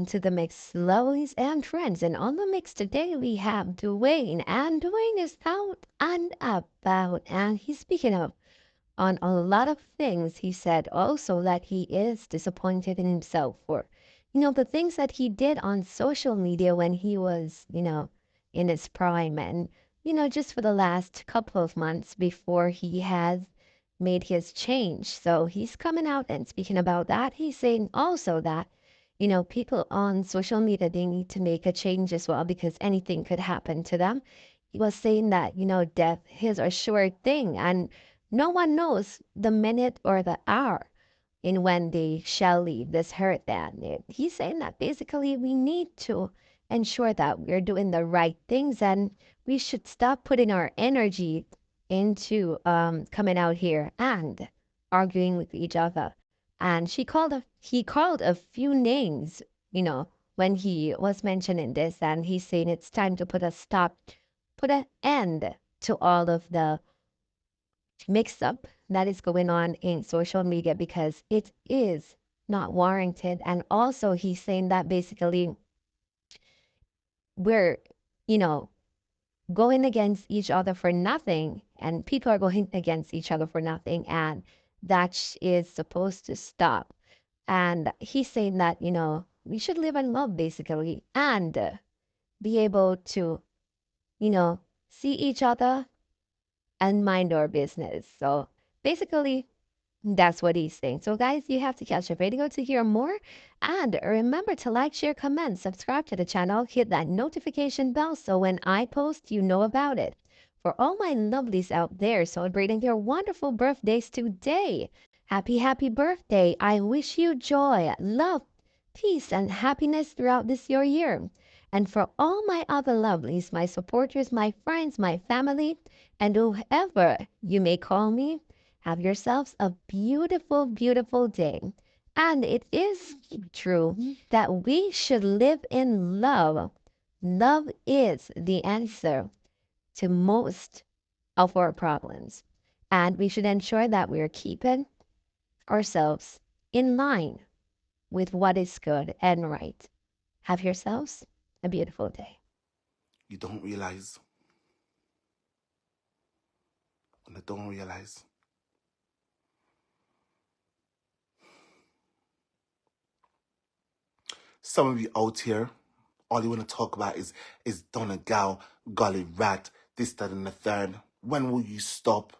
to the mix, lovelies and friends. And on the mix today, we have Dwayne. And Dwayne is out and about. And he's speaking of on a lot of things. He said also that he is disappointed in himself for, the things that he did on social media when he was, in his prime. And, just for the last couple of months before he has made his change. So he's coming out and speaking about that. He's saying also that, people on social media, they need to make a change as well because anything could happen to them. He was saying that, death is a sure thing and no one knows the minute or the hour in when they shall leave this earth. And he's saying that basically we need to ensure that we're doing the right things and we should stop putting our energy into coming out here and arguing with each other. And he called a few names, when he was mentioning this, and he's saying it's time to put an end to all of the mix up that is going on in social media because it is not warranted. And also, he's saying that basically we're, you know, going against each other for nothing, and people are going against each other for nothing, and is supposed to stop. And he's saying that, we should live in love basically and be able to, see each other and mind our business. So basically, that's what he's saying. So, guys, you have to catch the video to hear more. And remember to like, share, comment, subscribe to the channel, hit that notification bell so when I post, you know about it. For all my lovelies out there celebrating their wonderful birthdays today, happy, happy birthday. I wish you joy, love, peace, and happiness throughout this your year. And for all my other lovelies, my supporters, my friends, my family, and whoever you may call me, have yourselves a beautiful, beautiful day. And it is true that we should live in love. Love is the answer to most of our problems. And we should ensure that we're keeping ourselves in line with what is good and right. Have yourselves a beautiful day. You don't realize. And I don't realize. Some of you out here, all you want to talk about is Donegal, golly rat, this, that, and the third. When will you stop?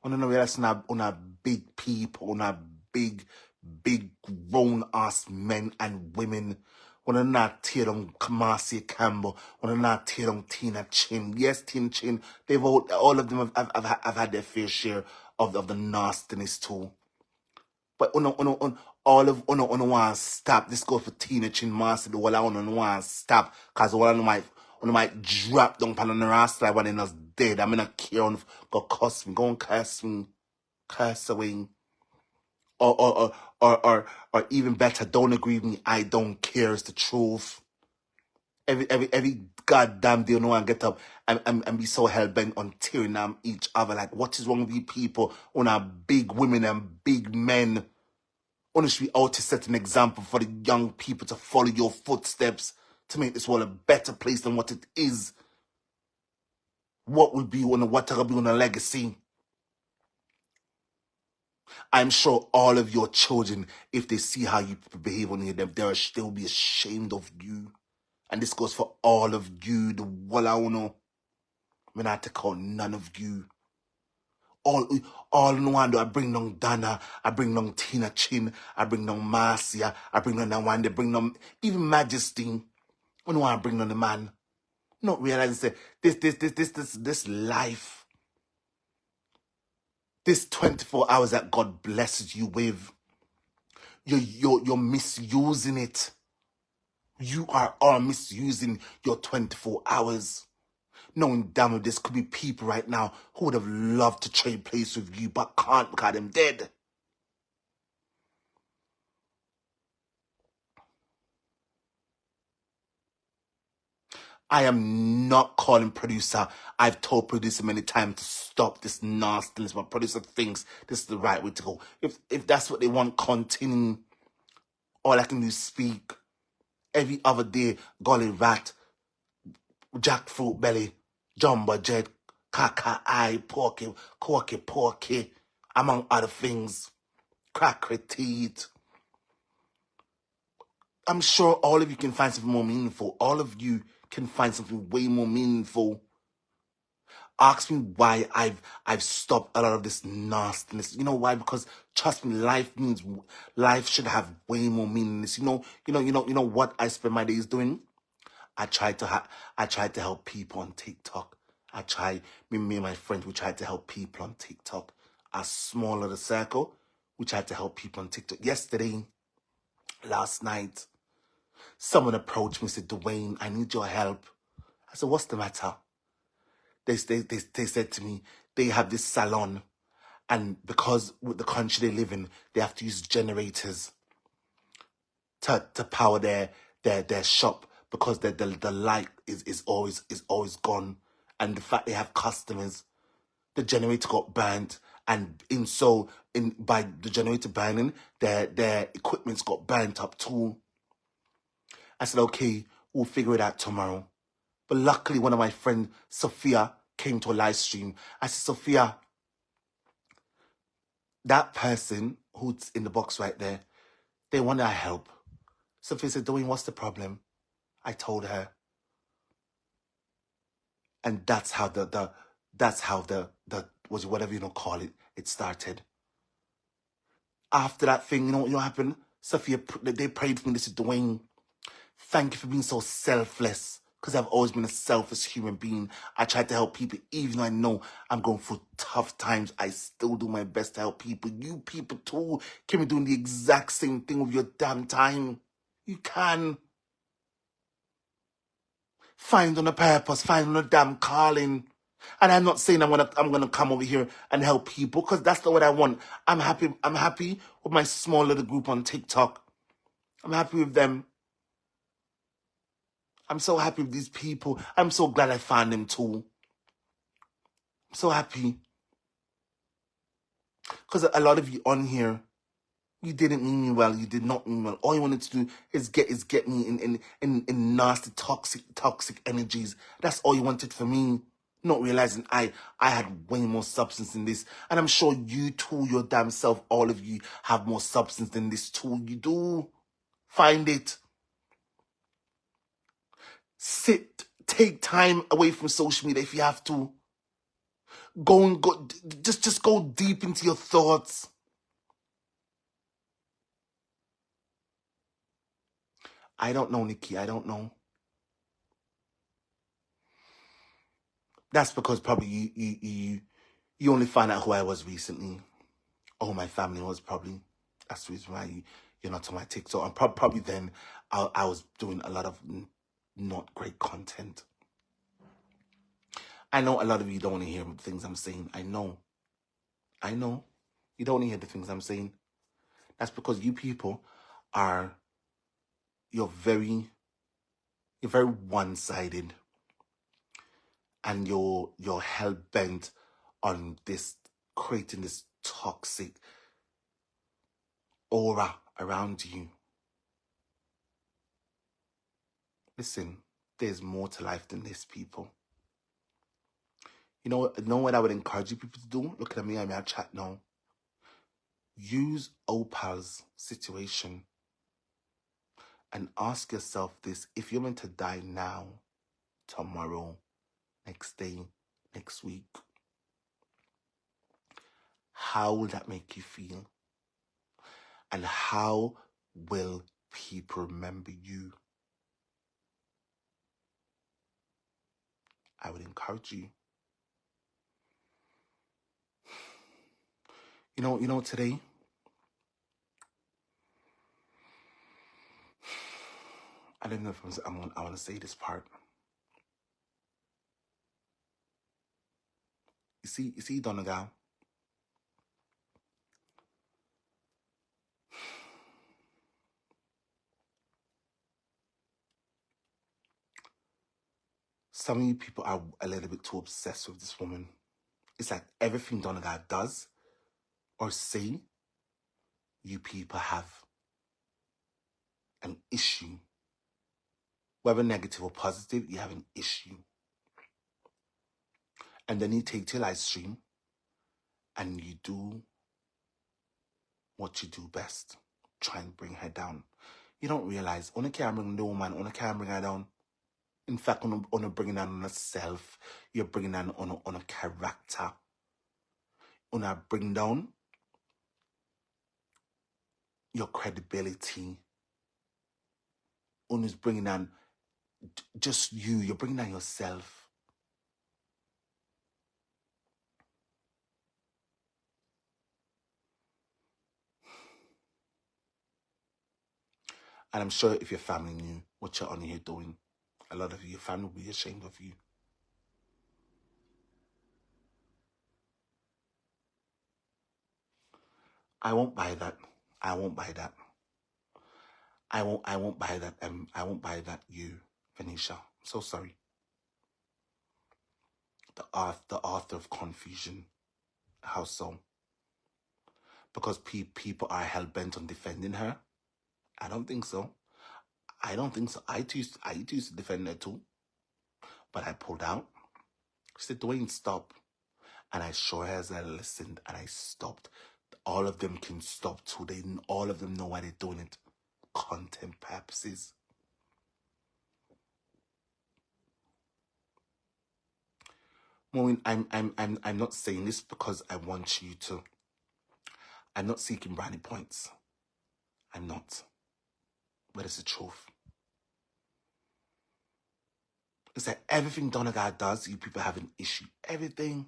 I don't know realize on a big people, on a big grown-ass men and women. When I not tear them Marcia Campbell, when I not tear them Tina Chin. Yes, Tina Chin, they've all of them have had their fair share of the nastiness too. But all of want to stop. This goes for Tina Chin Marcia. The whole I want to stop. Cause all I might drop down on the rasta like when they're not dead. I'm in a care on go cuss me, go and curse away. Or even better, don't agree with me. I don't care. It's the truth. Every goddamn day, no one get up and be so hell bent on tearing down each other. Like, what is wrong with you people? On our big women and big men. Honestly, be out to set an example for the young people to follow your footsteps to make this world a better place than what it is. What will be on a legacy? I'm sure all of your children, if they see how you behave on here, they'll be ashamed of you. And this goes for all of you, the Walauno. When I take out none of you. All in one, I bring down Dana, I bring down Tina Chin, I bring down Marcia, I bring down that one, they bring down even Majesty. When I bring down the man, not realizing this life, this 24 hours that God blesses you with, you're misusing it. You are all misusing your 24 hours. Knowing damn well this could be people right now who would have loved to trade place with you but can't because they're dead. I am not calling producer. I've told producer many times to stop this nastiness. My producer thinks this is the right way to go. If that's what they want, continue. All I can do is speak. Every other day, golly rat, jackfruit belly, jumbo jet, caca eye, porky, among other things, cracker teeth. I'm sure all of you can find something more meaningful. All of you can find something way more meaningful. Ask me why I've stopped a lot of this nastiness. You know why? Because trust me, life should have way more meaningness. You know what I spend my days doing? I try to help people on TikTok. Me and my friends, we tried to help people on TikTok. As small of a circle, we tried to help people on TikTok. Last night, someone approached me and said, Dwayne, I need your help. I said, what's the matter? They said to me, they have this salon, and because with the country they live in, they have to use generators to power their shop because the light is always gone, and the fact they have customers, the generator got burned, and by the generator burning, their equipment's got burnt up too. I said, okay, we'll figure it out tomorrow. But luckily, one of my friends, Sophia, came to a live stream. I said, Sophia, that person who's in the box right there, they want our help. Sophia said, Dwayne, what's the problem? I told her. And that's how the whatever you call it, it started. After that thing, you know what happened? Sophia, they prayed for me. They said, Dwayne, thank you for being so selfless. Because I've always been a selfish human being. I try to help people, even though I know I'm going through tough times. I still do my best to help people. You people too can be doing the exact same thing with your damn time. You can. Find on a purpose, find on a damn calling. And I'm not saying I'm gonna come over here and help people, because that's not what I want. I'm happy with my small little group on TikTok. I'm happy with them. I'm so happy with these people. I'm so glad I found them too. I'm so happy. Because a lot of you on here, you didn't mean me well. You did not mean well. All you wanted to do is get me in nasty, toxic energies. That's all you wanted for me. Not realizing I had way more substance than this. And I'm sure you too, your damn self, all of you have more substance than this too. You do. Find it. Take time away from social media if you have to. Just go deep into your thoughts. I don't know, Nikki. I don't know. That's because probably you only find out who I was recently. Or my family was probably. That's the reason why you're not on my TikTok. And probably then I was doing a lot of not great content. I know a lot of you don't want to hear the things I'm saying. I know. You don't want to hear the things I'm saying. That's because you people you're very one-sided. And you're hell-bent on creating this toxic aura around you. Listen, there's more to life than this, people. You know what I would encourage you people to do? Look at me, I'm in chat now. Use Opal's situation and ask yourself this: if you're meant to die now, tomorrow, next day, next week, how will that make you feel? And how will people remember you? I would encourage you. You know, today, I don't know if I want to say this part. You see, Donegal. Some of you people are a little bit too obsessed with this woman. It's like everything Donegal does or say, you people have an issue whether negative or positive, you have an issue. And then you take to your live stream and you do what you do best. Try and bring her down. You don't realize, on a camera, no woman, on a camera, bring her down. In fact, on a bringing down on a self, you're bringing down on a character. On a bring down your credibility. On is bringing down just you. You're bringing down yourself. And I'm sure if your family knew what you're on here doing, a lot of your family would be ashamed of you. I won't buy that. I won't buy that. I won't buy that. I won't buy that, you, Venetia. I'm so sorry. The author of confusion. How so? Because people are hell bent on defending her. I don't think so. I don't think so. I used to defend her too, but I pulled out. She said, "Dwayne, stop." And I sure as I listened and I stopped. All of them can stop too. All of them know why they're doing it. Content purposes. Maureen, I'm not saying this because I want you to. I'm not seeking brownie points. I'm not. But it's the truth. It's that everything Donegal does, you people have an issue. Everything.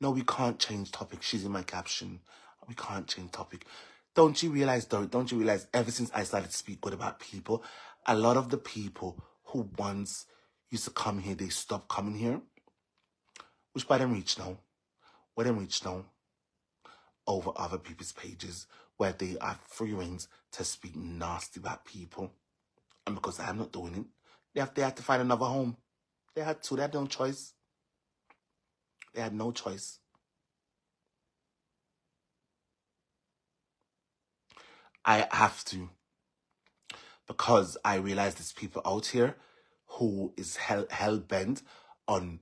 No, we can't change topic. She's in my caption. We can't change topic. Don't you realize, don't you realize, ever since I started to speak good about people, a lot of the people who once used to come here, they stopped coming here. Which by them reach now. Where them reach now? Over other people's pages where they are free reins to speak nasty about people. And because I'm not doing it, they have to find another home. They had to. They had no choice. They had no choice. I have to. Because I realize there's people out here who is hell bent on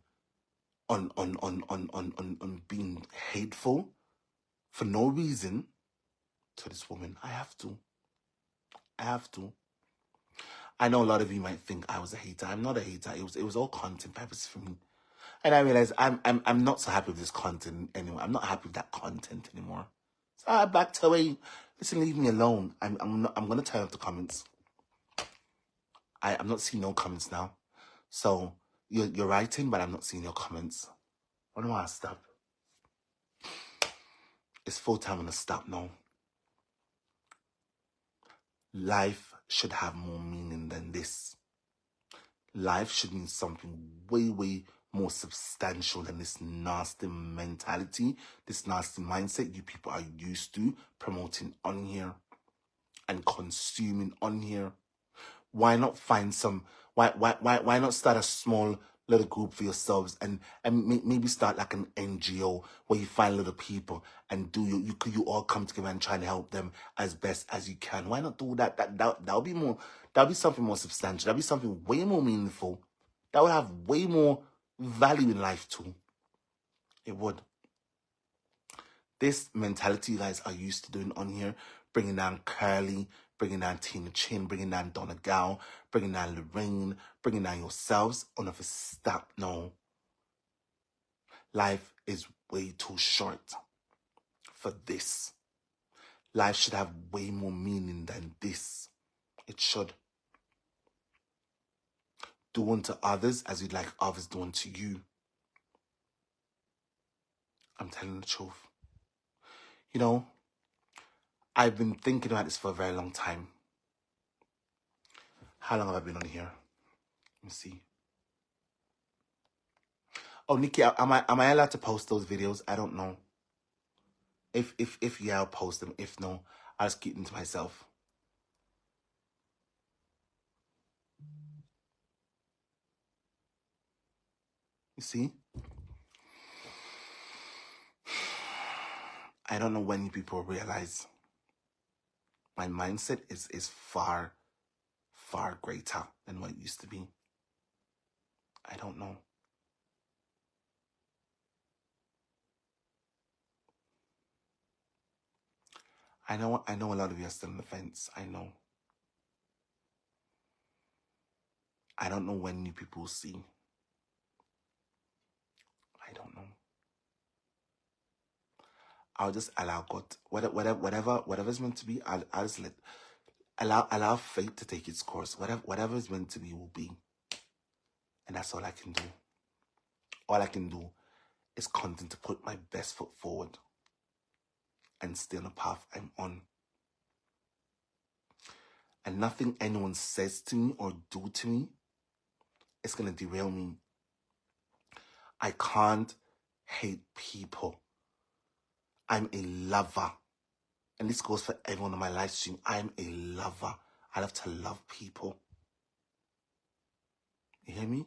being hateful for no reason to this woman. I have to. I have to. I know a lot of you might think I was a hater. I'm not a hater. It was all content purpose for me. And I realize I'm not so happy with this content anymore. I'm not happy with that content anymore. So I backed away. Listen, leave me alone. I'm gonna turn off the comments. I'm not seeing no comments now. So you're writing, but I'm not seeing your comments. When do I stop? It's full time. I'm gonna stop now. Life should have more meaning than this. Life should mean something way more substantial than this nasty mentality, this nasty mindset you people are used to promoting on here and consuming on here. Why not find some? Why not start a small little group for yourselves and maybe start like an NGO where you find little people and you all come together and try and help them as best as you can. Why not do that? That'll be more. That'll be something more substantial. That'll be something way more meaningful. That would have way more value in life too. It would. This mentality you guys are used to doing on here, bringing down Curly, bringing down Tina Chin, bringing down Donna Gal, bringing down Lorraine, bringing down yourselves. On a stop, no. Life is way too short for this. Life should have way more meaning than this. It should. Do unto others as you'd like others do unto you. I'm telling the truth. You know, I've been thinking about this for a very long time. How long have I been on here? Let me see. Oh, Nikki, am I allowed to post those videos? I don't know. If yeah, I'll post them. If no, I'll just keep them to myself. You see? I don't know when people realize my mindset is far far greater than what it used to be. I don't know. I know a lot of you are still on the fence. I know. I don't know when new people will see. I don't know. I'll just allow God, whatever's meant to be, I'll just allow fate to take its course. Whatever is meant to be will be. And that's all I can do. All I can do is continue to put my best foot forward and stay on the path I'm on. And nothing anyone says to me or do to me is going to derail me. I can't hate people. I'm a lover. And this goes for everyone on my live stream. I'm a lover. I love to love people. You hear me?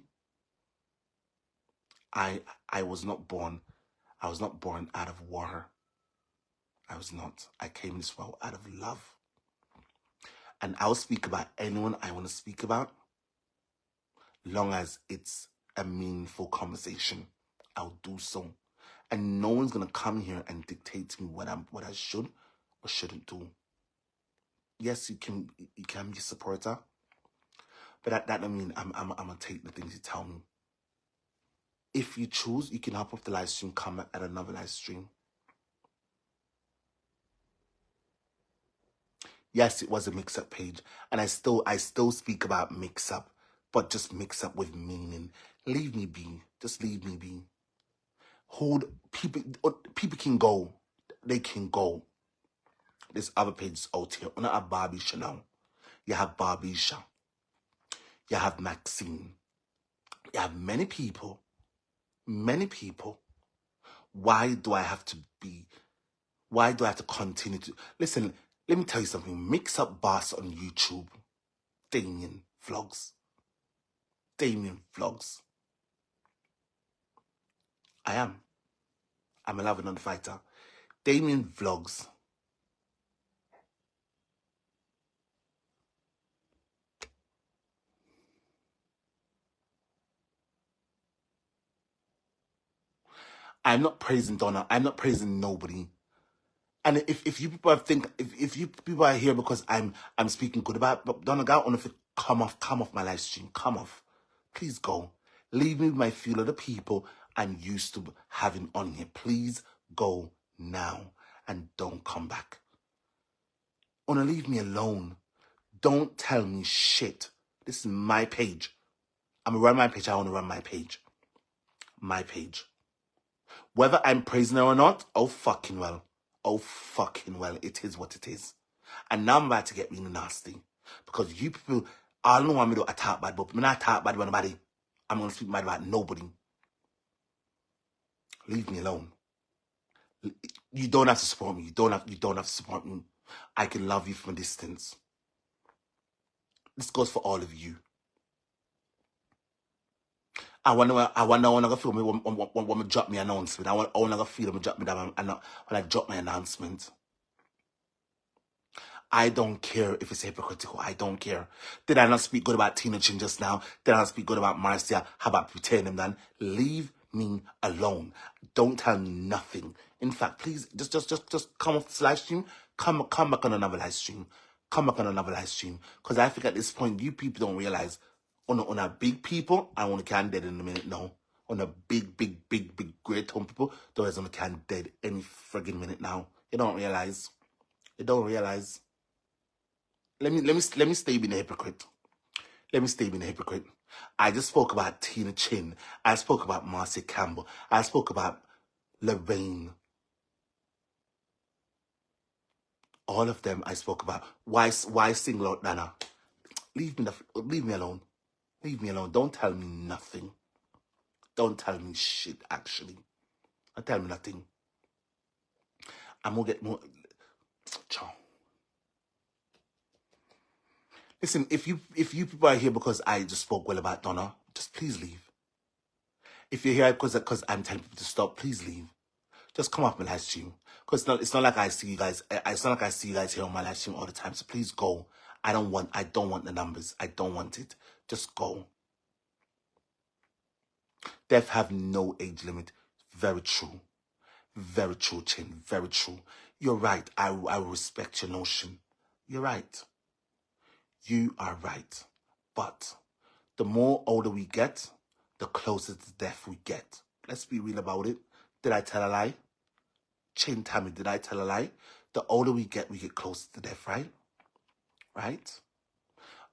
I was not born out of war. I was not. I came this world out of love. And I'll speak about anyone I want to speak about, long as it's a meaningful conversation. I'll do so. And no one's gonna come here and dictate to me what I should or shouldn't do. Yes, you can be a supporter, but that don't mean I'm gonna take the things you tell me. If you choose, you can hop off the live stream, come at another live stream. Yes, it was a mix-up page, and I still speak about mix-up, but just mix-up with meaning. Leave me be. Just leave me be. People can go. They can go. There's other pages out here. You have Barbisha now. You have Barbisha. You have Maxine. You have many people. Many people. Why do I have to continue to... Listen, let me tell you something. Mix-up boss on YouTube. Damien Vlogs. I'm a lover, not a fighter. Damien Vlogs. I'm not praising Donna. I'm not praising nobody. And if you people think if you people are here because I'm speaking good about Donna Gal, if come off my live stream, come off. Please go. Leave me with my few other people I'm used to having on here. Please go now and don't come back. Wanna leave me alone. Don't tell me shit. This is my page. I'm gonna run my page. I wanna run my page. My page. Whether I'm praising her or not, oh fucking well. Oh fucking well. It is what it is. And now I'm about to get really nasty. Because you people, I don't want me to attack bad, but when I attack bad about nobody, I'm going to speak bad about nobody. Leave me alone. You don't have to support me. You don't have to support me. I can love you from a distance. This goes for all of you. I want to feel me when I drop my announcement. I want to feel when I drop when I drop my announcement. I don't care if it's hypocritical. I don't care. Did I not speak good about Tina Chin just now? Did I not speak good about Marcia? How about pretending then? Leave me alone. Don't tell me nothing. In fact, please just come off this live stream. Come back on another live stream. Come back on another live stream. Because I think at this point, you people don't realize on a big people, I want to can dead in a minute now. On a big great home people, those on the can dead any friggin' minute now. You don't realize. You don't realize. Let me stay being a hypocrite. Let me stay being a hypocrite. I just spoke about Tina Chin. I spoke about Marcia Campbell. I spoke about Lorraine. All of them I spoke about. Why single out Nana? Leave me alone. Leave me alone. Don't tell me nothing. Don't tell me shit, actually. Don't tell me nothing. I'm gonna get more... Ciao. Listen, if you people are here because I just spoke well about Donna, just please leave. If you're here because I'm telling people to stop, please leave. Just come off my live stream. Because it's not like I see you guys. It's not like I see you guys here on my live stream all the time. So please go. I don't want the numbers. I don't want it. Just go. Death have no age limit. Very true. Very true, Chin. Very true. You're right. I respect your notion. You're right. You are right. But the more older we get, the closer to death we get. Let's be real about it. Did I tell a lie? Chin, Tammy, did I tell a lie? The older we get closer to death, right? Right?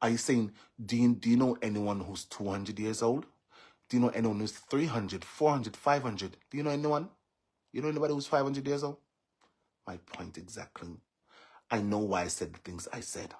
Are you saying, do you know anyone who's 200 years old? Do you know anyone who's 300, 400, 500? Do you know anyone? You know anybody who's 500 years old? My point exactly. I know why I said the things I said.